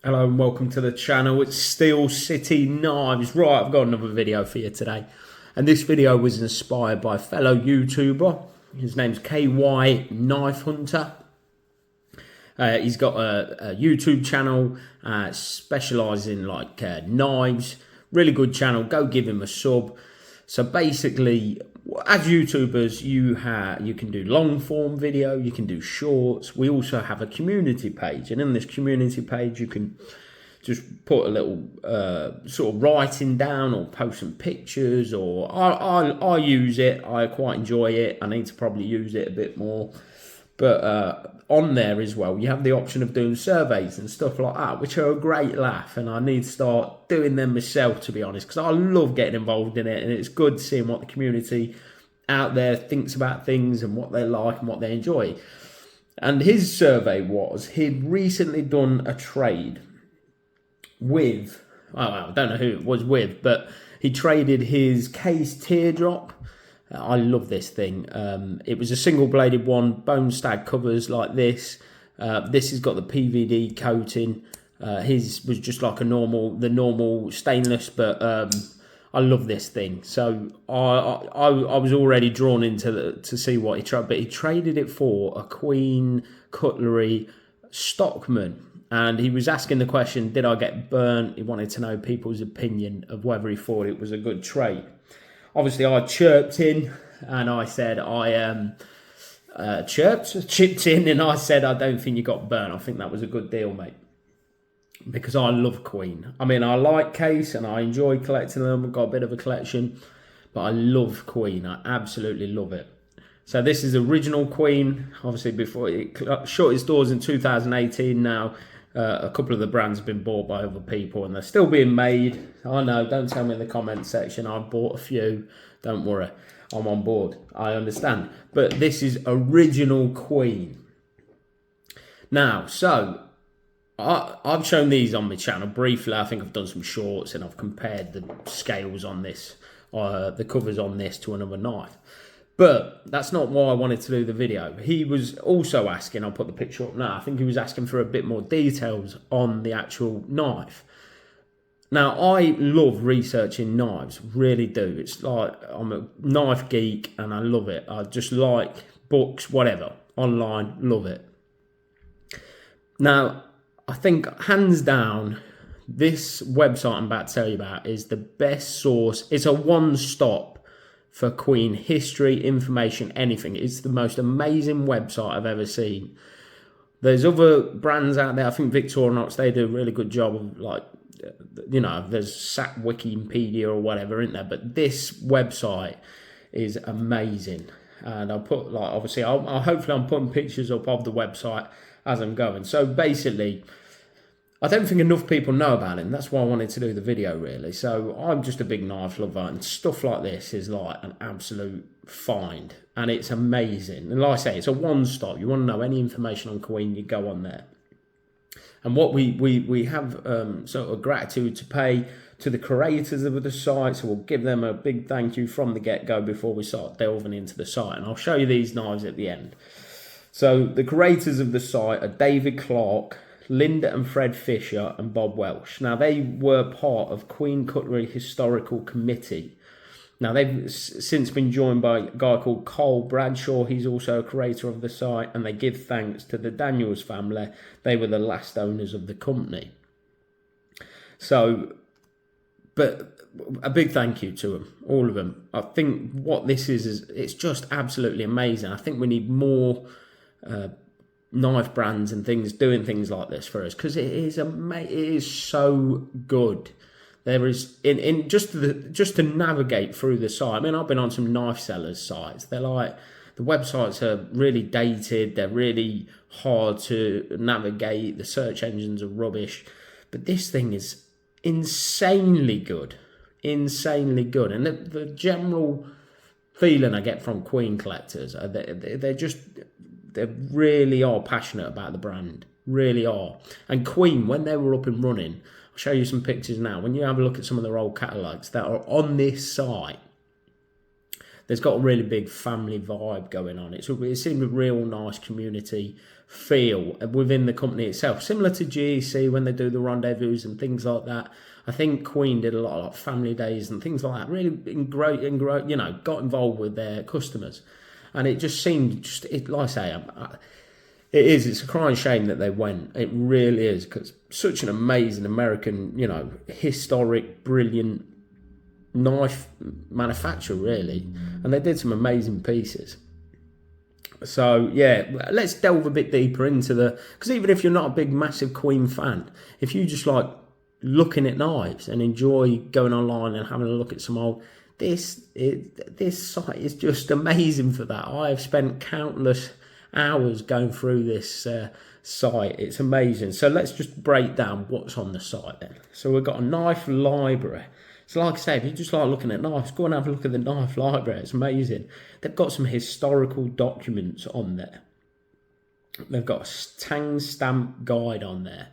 Hello and welcome to the channel. It's Steel City Knives. Right, I've got another video for you today. And this video was inspired by a fellow YouTuber. His name's KY Knife Hunter. He's got a YouTube channel specialising in knives. Really good channel. Go give him a sub. So basically, as YouTubers, you can do long form video, you can do shorts. We also have a community page, and in this community page, you can just put a little sort of writing down or post some pictures. Or I use it. I quite enjoy it. I need to probably use it a bit more. But on there as well, you have the option of doing surveys and stuff like that, which are a great laugh. And I need to start doing them myself, to be honest, because I love getting involved in it. And it's good seeing what the community out there thinks about things and what they like and what they enjoy. And his survey was, he'd recently done a trade with, I don't know who it was with, but he traded his case teardrop. I love this thing. It was a single-bladed one, bone stag covers like this. This has got the PVD coating. His was just like the normal stainless, but I love this thing. So I was already drawn into to see what he traded, but he traded it for a Queen Cutlery Stockman. And he was asking the question, did I get burnt? He wanted to know people's opinion of whether he thought it was a good trade. Obviously, I chirped in and I said, chipped in and I said, I don't think you got burnt. I think that was a good deal, mate. Because I love Queen. I mean, I like case and I enjoy collecting them. I've got a bit of a collection, but I love Queen. I absolutely love it. So this is original Queen. Obviously, before it shut its doors in 2018 now. A couple of the brands have been bought by other people and they're still being made. I know, don't tell me in the comments section. I've bought a few. Don't worry. I'm on board. I understand. But this is original Queen. Now, so I've shown these on my channel briefly. I think I've done some shorts and I've compared the scales on this, the covers on this to another knife. But that's not why I wanted to do the video. He was also asking, I'll put the picture up now, I think he was asking for a bit more details on the actual knife. Now, I love researching knives, really do. It's like, I'm a knife geek and I love it. I just like books, whatever, online, love it. Now, I think hands down, this website I'm about to tell you about is the best source. It's a one-stop for Queen history, information, anything. It's the most amazing website I've ever seen. There's other brands out there. I think Victorinox, they do a really good job of there's SAT Wikipedia or whatever, isn't there? But this website is amazing. And I'll put obviously hopefully I'm putting pictures up of the website as I'm going. So basically, I don't think enough people know about it, and that's why I wanted to do the video, really. So I'm just a big knife lover, and stuff like this is like an absolute find, and it's amazing. And like I say, it's a one-stop. You want to know any information on Queen, you go on there. And what we have sort of gratitude to pay to the creators of the site, so we'll give them a big thank you from the get-go before we start delving into the site. And I'll show you these knives at the end. So the creators of the site are David Clark, Linda and Fred Fisher and Bob Welsh. Now, they were part of Queen Cutlery Historical Committee. Now, they've since been joined by a guy called Cole Bradshaw. He's also a creator of the site, and they give thanks to the Daniels family. They were the last owners of the company. So, but a big thank you to them, all of them. I think what this is it's just absolutely amazing. I think we need more knife brands and things doing things like this for us, because it is so good. There is in just to navigate through the site. I mean, I've been on some knife sellers sites. They're like, the websites are really dated. They're really hard to navigate. The search engines are rubbish, but this thing is insanely good, insanely good. And the general feeling I get from Queen collectors are they really are passionate about the brand, really are. And Queen, when they were up and running, I'll show you some pictures now. When you have a look at some of their old catalogues that are on this site, there's got a really big family vibe going on. It seemed a real nice community feel within the company itself, similar to GEC when they do the rendezvous and things like that. I think Queen did a lot of like family days and things like that. Really got involved with their customers, and it just seemed like I say, it's a crying shame that they went. It really is, because such an amazing American, historic, brilliant knife manufacturer, really, and they did some amazing pieces. So yeah, let's delve a bit deeper into because even if you're not a big massive Queen fan, if you just like looking at knives and enjoy going online and having a look at some old, this site is just amazing for that. I have spent countless hours going through this site. It's amazing. So let's just break down what's on the site then. So we've got a knife library. So like I say, if you just like looking at knives, go and have a look at the knife library. It's amazing. They've got some historical documents on there. They've got a tang stamp guide on there.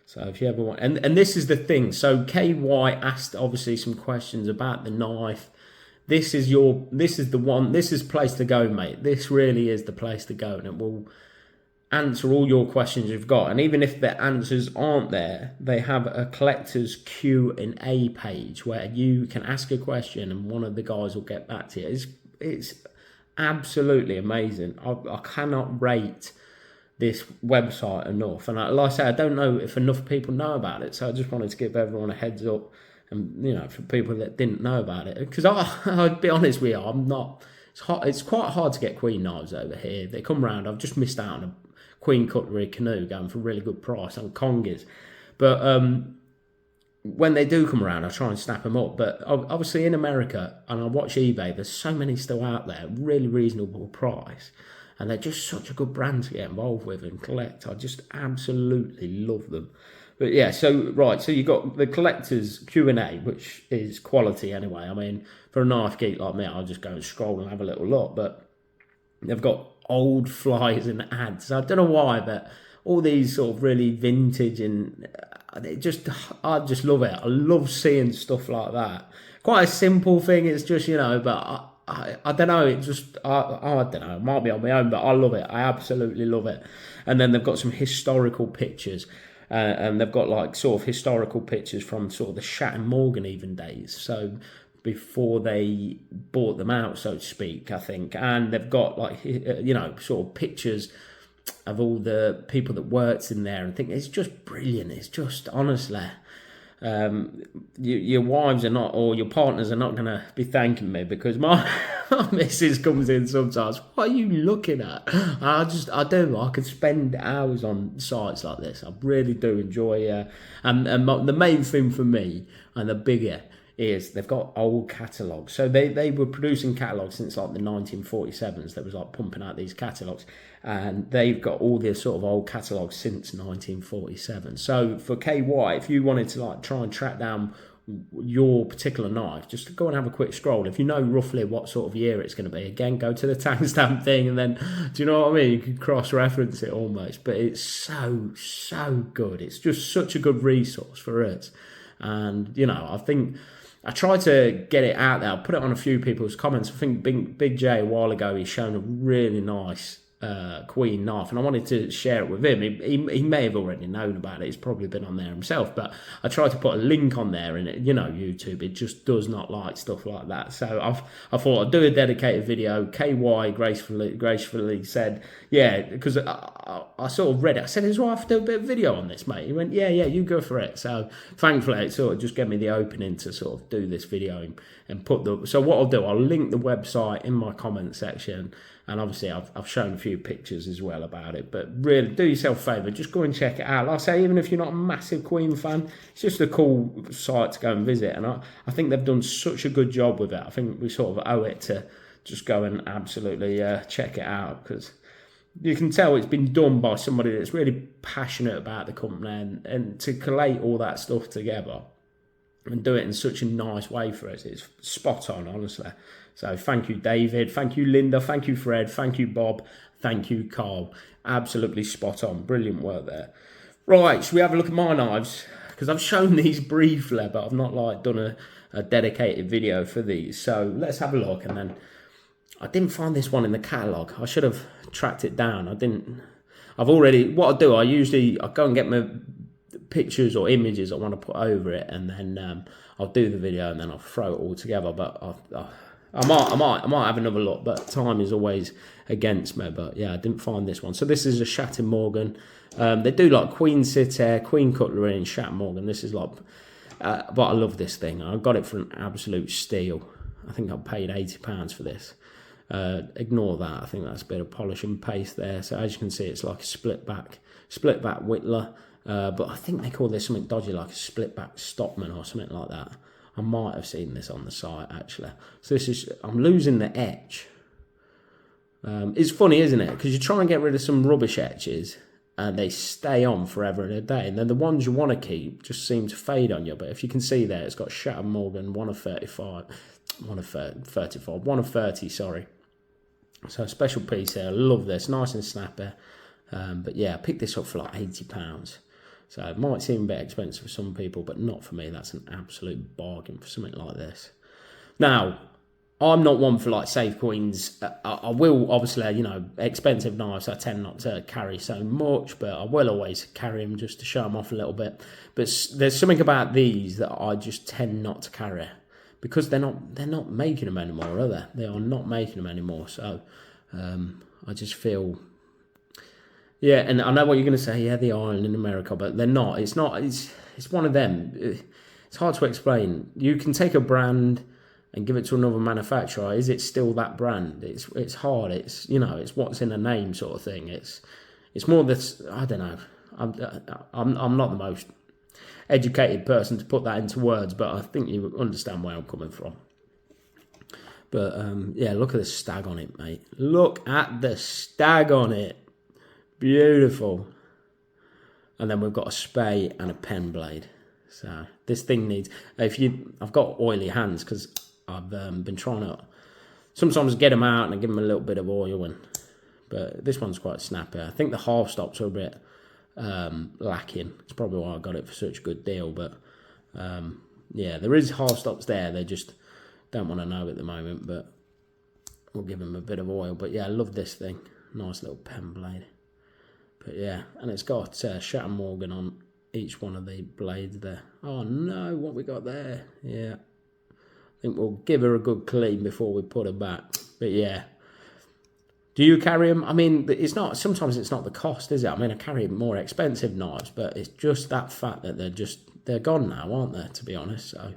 So if you ever want, and this is the thing. So KY asked obviously some questions about the knife. This is the place to go, mate. This really is the place to go, and it will answer all your questions you've got. And even if the answers aren't there, they have a collector's Q&A page where you can ask a question and one of the guys will get back to you. It's absolutely amazing. I cannot rate this website enough, and like I say, I don't know if enough people know about it, so I just wanted to give everyone a heads up, and for people that didn't know about it, because I'll be honest with you, I'm not. It's quite hard to get Queen knives over here. They come round. I've just missed out on a Queen Cutlery canoe going for a really good price on Congers, but when they do come around, I try and snap them up. But obviously in America, and I watch eBay, there's so many still out there, really reasonable price. And they're just such a good brand to get involved with and collect. I just absolutely love them. But yeah, so you've got the collector's Q&A, which is quality anyway. I mean, for a knife geek like me, I'll just go and scroll and have a little look. But they've got old flyers and ads. I don't know why, but all these sort of really vintage and I just love it. I love seeing stuff like that. Quite a simple thing. It's just, but I don't know, it just, I don't know, it might be on my own, but I love it. I absolutely love it. And then they've got some historical pictures, and they've got like sort of historical pictures from sort of the Schatt and Morgan even days. So before they bought them out, so to speak, I think. And they've got like, sort of pictures of all the people that worked in there, and think it's just brilliant. It's just, honestly, your wives are not, or your partners are not going to be thanking me, because my missus comes in sometimes. What are you looking at? I could spend hours on sites like this. I really do enjoy. The main thing for me, and the bigger, is they've got old catalogues. So they were producing catalogues since like the 1947s. They was like pumping out these catalogues, and they've got all this sort of old catalogues since 1947. So for KY, if you wanted to like try and track down your particular knife, just go and have a quick scroll. If you know roughly what sort of year it's going to be, again, go to the tag stamp thing, and then, do you know what I mean? You can cross-reference it almost, but it's so good. It's just such a good resource for us. And, I think I tried to get it out there. I put it on a few people's comments. I think Big J a while ago, he's shown a really nice Queen knife, and I wanted to share it with him. He may have already known about it. He's probably been on there himself, but I tried to put a link on there, and YouTube, it just does not like stuff like that. So I thought I'd do a dedicated video. KY gracefully said, yeah, because I sort of read it. I said, is it right if I do a bit of video on this, mate? He went, yeah, you go for it. So thankfully, it sort of just gave me the opening to sort of do this video and put so what I'll do, I'll link the website in my comment section. And obviously, I've shown a few pictures as well about it. But really, do yourself a favour, just go and check it out. Like I say, even if you're not a massive Queen fan, it's just a cool site to go and visit. And I think they've done such a good job with it. I think we sort of owe it to just go and absolutely check it out, because you can tell it's been done by somebody that's really passionate about the company, and to collate all that stuff together and do it in such a nice way for us, it's spot on, honestly. So thank you, David. Thank you, Linda. Thank you, Fred. Thank you, Bob. Thank you, Carl. Absolutely spot on. Brilliant work there. Right, should we have a look at my knives? Because I've shown these briefly, but I've not done a dedicated video for these. So let's have a look, and then I didn't find this one in the catalogue. I should have tracked it down. I didn't. I've already. What I do, I go and get my pictures or images I want to put over it, and then I'll do the video, and then I'll throw it all together. But I might have another look, but time is always against me. But yeah, I didn't find this one. So this is a Schatt and Morgan. They do like Queen Cutlery, Queen Cutlery, and Schatt and Morgan. This is like, but I love this thing. I got it for an absolute steal. I think I paid £80 for this. Ignore that. I think that's a bit of polish and paste there. So as you can see, it's like a split back whittler. But I think they call this something dodgy, like a split back stopman or something like that. I might have seen this on the site actually. So this is, I'm losing the etch. It's funny, isn't it? Because you try and get rid of some rubbish etches and they stay on forever and a day. And then the ones you want to keep just seem to fade on you. But if you can see there, it's got Schatt and Morgan, 1 of 30, sorry. So a special piece here. I love this, nice and snappy. But yeah, I picked this up for like £80. So it might seem a bit expensive for some people, but not for me. That's an absolute bargain for something like this. Now, I'm not one for like safe coins. I will, obviously, you know, expensive knives I tend not to carry so much, but I will always carry them just to show them off a little bit. But there's something about these that I just tend not to carry because they're not making them anymore, are they? They are not making them anymore. So I just feel... Yeah, and I know what you're going to say. Yeah, they are in America, but they're not. It's not. It's one of them. It's hard to explain. You can take a brand and give it to another manufacturer. Is it still that brand? It's hard. It's, you know, it's what's in a name sort of thing. It's more this. I don't know. I'm not the most educated person to put that into words, but I think you understand where I'm coming from. But yeah, look at the stag on it, mate. Look at the stag on it. Beautiful. And then we've got a spay and a pen blade. So this thing needs, I've got oily hands because I've been trying to sometimes get them out and give them a little bit of oil, but this one's quite snappy. I think the half stops are a bit lacking. It's probably why I got it for such a good deal, but yeah, there is half stops there. They just don't want to know at the moment, but we'll give them a bit of oil. But yeah, I love this thing. Nice little pen blade. But yeah, and it's got Schatt and Morgan on each one of the blades there. Oh no, what we got there? Yeah, I think we'll give her a good clean before we put her back. But yeah, do you carry them? I mean, it's not. Sometimes it's not the cost, is it? I mean, I carry more expensive knives, but it's just that fact that they're gone now, aren't they? To be honest, so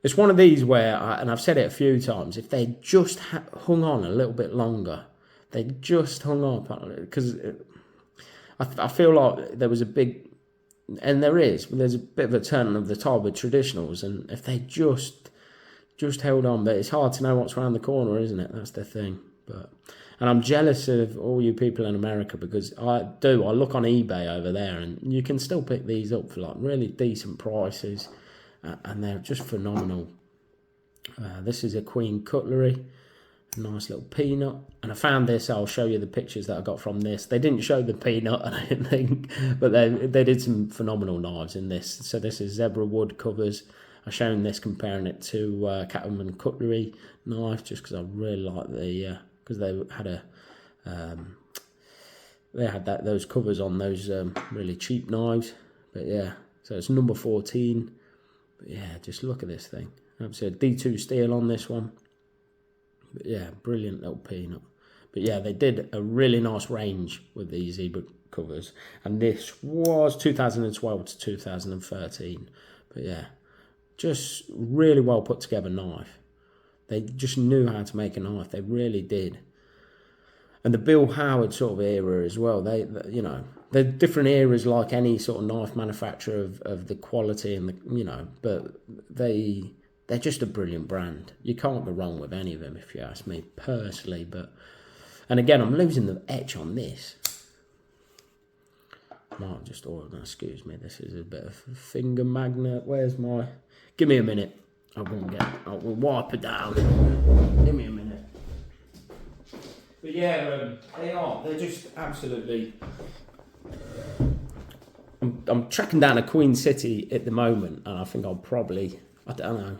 it's one of these where, and I've said it a few times, if they just hung on a little bit longer, they just hung up because. I feel like there was a big, and there's a bit of a turn of the tide with traditionals, and if they just held on, but it's hard to know what's around the corner, isn't it? That's the thing. And I'm jealous of all you people in America because I look on eBay over there, and you can still pick these up for like really decent prices, and they're just phenomenal. This is a Queen Cutlery. Nice little peanut, and I found this. I'll show you the pictures that I got from this. They didn't show the peanut, I don't think, but they did some phenomenal knives in this. So this is zebra wood covers. I've shown this comparing it to Cattleman Cutlery knife, just because I really like the because they had those covers on those really cheap knives. But yeah, so it's number 14. But yeah, just look at this thing. I've said D2 steel on this one. But yeah, brilliant little peanut. But yeah, they did a really nice range with these zebra covers. And this was 2012 to 2013. But yeah, just really well put together knife. They just knew how to make a knife. They really did. And the Bill Howard sort of era as well. They you know, they're different eras like any sort of knife manufacturer of the quality and the, you know, but they're just a brilliant brand. You can't go wrong with any of them, if you ask me personally. And again, I'm losing the etch on this. Might just excuse me. This is a bit of a finger magnet. Where's my? Give me a minute. We'll wipe it down. Give me a minute. But yeah, they're just absolutely. I'm tracking down a Queen City at the moment, and I think I'll probably. I don't know.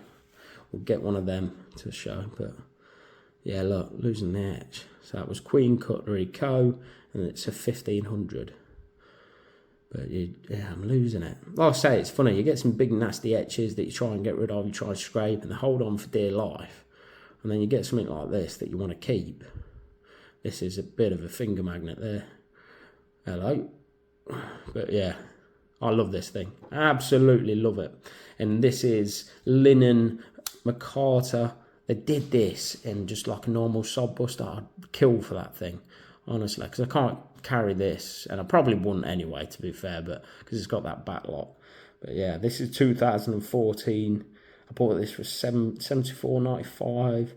We'll get one of them to show, but Yeah, look, losing the edge. So that was Queen Cutlery Co. And it's a 1500. But yeah, I'm losing it. Like I say, it's funny. You get some big nasty etches that you try and get rid of. You try and scrape and they hold on for dear life. And then you get something like this that you want to keep. This is a bit of a finger magnet there. Hello. But yeah, I love this thing. Absolutely love it. And this is linen MacArthur. They did this in just like a normal sod buster. I'd kill for that thing, honestly, because I can't carry this, and I probably wouldn't anyway, to be fair, but because it's got that back lock. But yeah, this is 2014. I bought this for $74.95.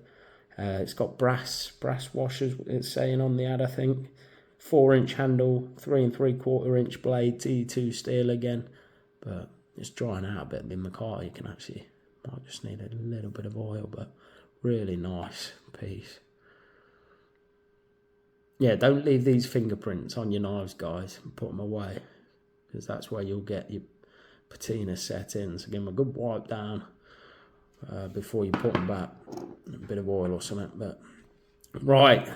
It's got brass washers, it's saying on the ad, I think. 4-inch handle, 3 3/4 inch blade, T2 steel again. But it's drying out a bit. The MacArthur, you can actually, might just need a little bit of oil, but really nice piece. Yeah, don't leave these fingerprints on your knives, guys, and put them away, because that's where you'll get your patina set in. So give them a good wipe down before you put them back. A bit of oil or something. But right,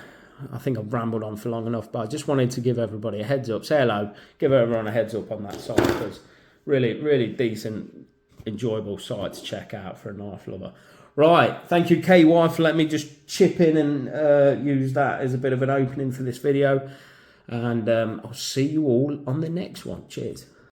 I think I've rambled on for long enough, but I just wanted to give everybody a heads up. Say hello, give everyone a heads up on that site, because really decent, enjoyable site to check out for a knife lover. Right, thank you KY for letting me just chip in and use that as a bit of an opening for this video. And I'll see you all on the next one. Cheers.